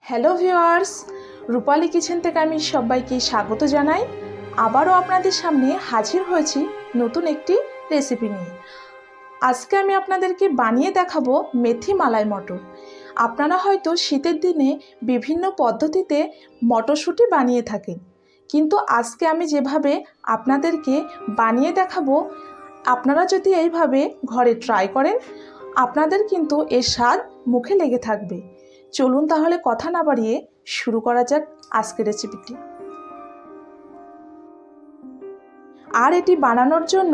Hello viewers, রূপালী kitchen থেকে আমি সবাইকে স্বাগত জানাই। আবারও আপনাদের সামনে হাজির হয়েছি নতুন একটি রেসিপি নিয়ে। আজকে আমি আপনাদেরকে বানিয়ে দেখাবো মেথি মালাই মটর। আপনারা হয়তো শীতের দিনে বিভিন্ন পদ্ধতিতে মটরশুঁটি বানিয়ে থাকেন, কিন্তু আজকে আমি যেভাবে আপনাদেরকে বানিয়ে দেখাবো, আপনারা যদি এইভাবে ঘরে ট্রাই করেন, আপনাদের কিন্তু এর স্বাদ মুখে লেগে থাকবে। চলুন তাহলে কথা না বাড়িয়ে শুরু করা যাক আজকের রেসিপিটি। আর এটি বানানোর জন্য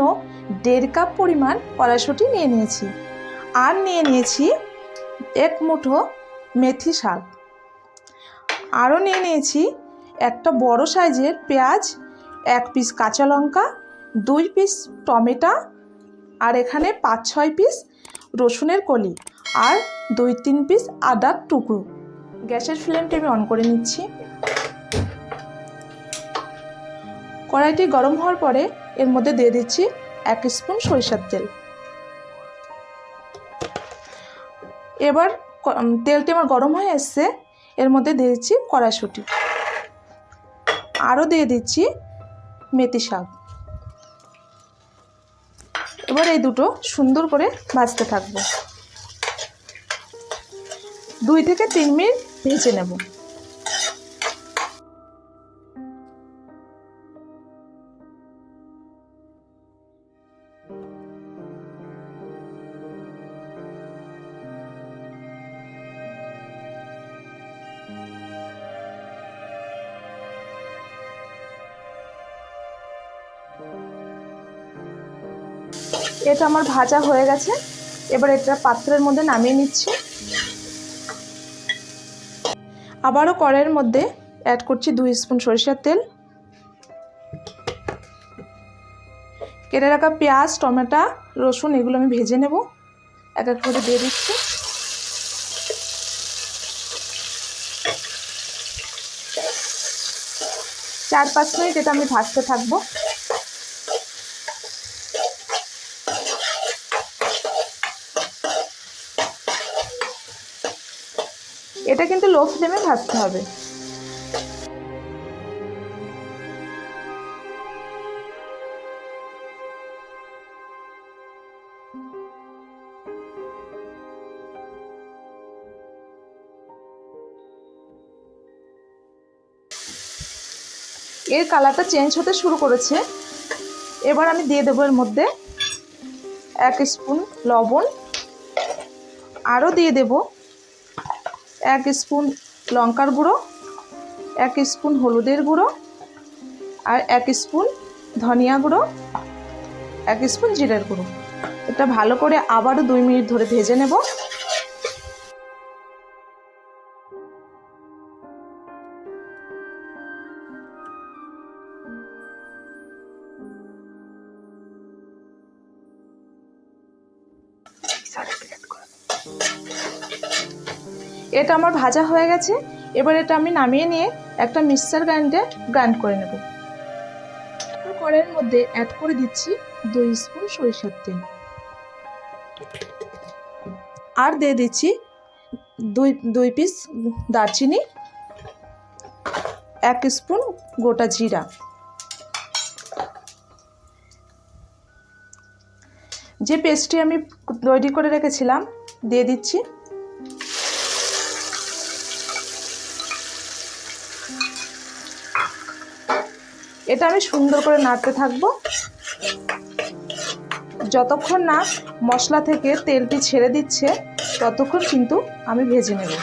1.5 কাপ পরিমাণ কড়াইশুঁটি নিয়ে নিয়েছি, আর নিয়ে নিয়েছি 1 মুঠো মেথি শাক, আরও নিয়ে নিয়েছি একটা বড় সাইজের পেঁয়াজ, 1 পিস কাঁচা লঙ্কা, 2 পিস টমেটো, আর এখানে 5-6 পিস রসুনের কলি, আর 2-3 পিস আদার টুকরো। গ্যাসের ফ্লেমটি আমি অন করে নিচ্ছি। কড়াইটি গরম হওয়ার পরে এর মধ্যে দিয়ে দিচ্ছি 1 স্পুন সরিষার তেল। এবার তেলটি আমার গরম হয়ে এসছে, এর মধ্যে দিয়ে দিচ্ছি কড়াইশুঁটি, আরও দিয়ে দিচ্ছি মেথি শাক। এবার এই দুটো সুন্দর করে ভাজতে থাকবো। 2 থেকে 3 মিনিট ভেজে নেব। এটা আমার ভাজা হয়ে গেছে। এবার এটা পাত্রের মধ্যে নামিয়ে নিচ্ছি। আবারও কড়াইয়ের মধ্যে অ্যাড করছি 2 স্পুন সরিষার তেল। কেটে রাখা পেঁয়াজ, টমেটো, রসুন এগুলো আমি ভেজে নেব। এক এক করে দিয়ে দিচ্ছি। চার 5 মিনিট এটা আমি ভাজতে থাকবো। এটা কিন্তু লো ফ্লেমে ভাজতে হবে। এর কালারটা চেঞ্জ হতে শুরু করেছে। এবার আমি দিয়ে দেবো এর মধ্যে 1 স্পুন লবণ, আরও দিয়ে দেব 1 স্পুন লঙ্কার গুঁড়ো, 1 স্পুন হলুদের গুঁড়ো, আর 1 স্পুন ধনিয়া গুঁড়ো, 1 স্পুন জিরের গুঁড়ো। এটা ভালো করে আবারও 2 মিনিট ধরে ভেজে নেব। এটা আমার ভাজা হয়ে গেছে। এবার এটা আমি নামিয়ে নিয়ে একটা মিক্সার গ্রাইন্ডারে গ্রাইন্ড করে নেব। কড়াইয়ের মধ্যে অ্যাড করে দিচ্ছি 2 স্পুন সরিষার তেল, আর দিয়ে দিচ্ছি 2 পিস দারচিনি, 1 স্পুন গোটা জিরা। যে পেস্টটি আমি তৈরি করে রেখেছিলাম দিয়ে দিচ্ছি। এটা আমি সুন্দর করে নাড়তে থাকবো যতক্ষণ না মশলা থেকে তেলটি ছেড়ে দিচ্ছে, ততক্ষণ কিন্তু আমি ভেজে নেব।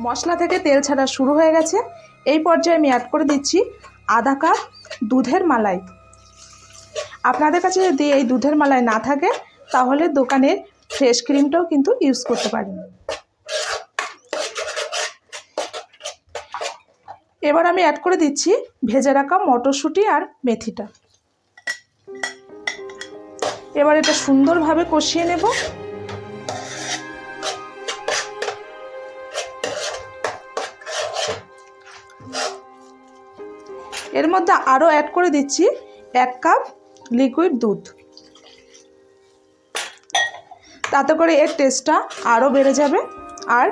মশলা থেকে তেল ছাড়া শুরু হয়ে গেছে। এই পর্যায়ে আমি অ্যাড করে দিচ্ছি আধা কাপ দুধের মালাই। আপনাদের কাছে যদি এই দুধের মালাই না থাকে, তাহলে দোকানের ফ্রেশ ক্রিমটাও কিন্তু ইউজ করতে পারেন। এবার আমি অ্যাড করে দিচ্ছি ভেজে রাখা মটরশুঁটি আর মেথিটা। এবার এটা সুন্দরভাবে কষিয়ে নেব। এর মধ্যে আরও অ্যাড করে দিচ্ছি 1 কাপ লিকুইড দুধ। তাতে করে এর টেস্টটা আরও বেড়ে যাবে আর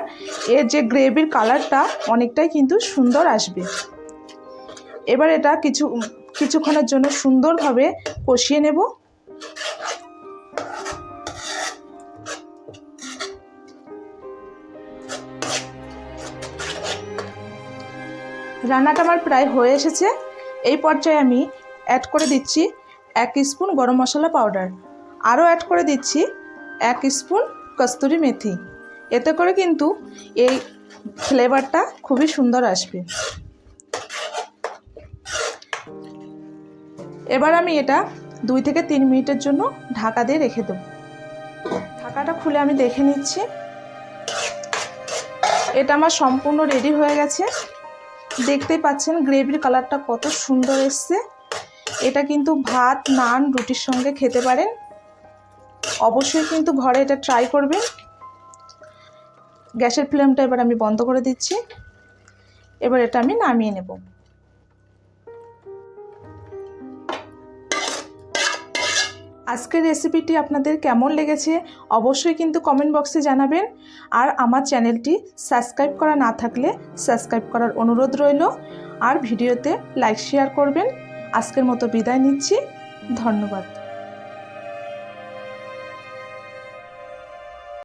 এর যে গ্রেভির কালারটা অনেকটাই কিন্তু সুন্দর আসবে। এবার এটা কিছুক্ষণের জন্য সুন্দরভাবে কষিয়ে নেব। রান্নাটা আমার প্রায় হয়ে এসেছে। এই পর্যায়ে আমি অ্যাড করে দিচ্ছি 1 স্পুন গরম মশলা পাউডার, আরও অ্যাড করে দিচ্ছি 1 স্পুন কস্তুরি মেথি। এতে করে কিন্তু এই ফ্লেভারটা খুবই সুন্দর আসবে। এবার আমি এটা 2 থেকে 3 মিনিটের জন্য ঢাকা দিয়ে রেখে দেব। ঢাকাটা খুলে আমি দেখে নিচ্ছি। এটা আমার সম্পূর্ণ রেডি হয়ে গেছে। দেখতেই পাচ্ছেন গ্রেভির কালারটা কত সুন্দর এসছে। এটা কিন্তু ভাত, নান, রুটির সঙ্গে খেতে পারেন। অবশ্যই কিন্তু ঘরে এটা ট্রাই করবেন। গ্যাসের ফ্লেমটা এবার আমি বন্ধ করে দিচ্ছি। এবার এটা আমি নামিয়ে নেব। আজকের রেসিপিটি আপনাদের কেমন লেগেছে অবশ্যই কিন্তু কমেন্ট বক্সে জানাবেন। আর আমার চ্যানেলটি সাবস্ক্রাইব করা না থাকলে সাবস্ক্রাইব করার অনুরোধ রইল। আর ভিডিওতে লাইক শেয়ার করবেন। আজকের মতো বিদায় নিচ্ছি। ধন্যবাদ।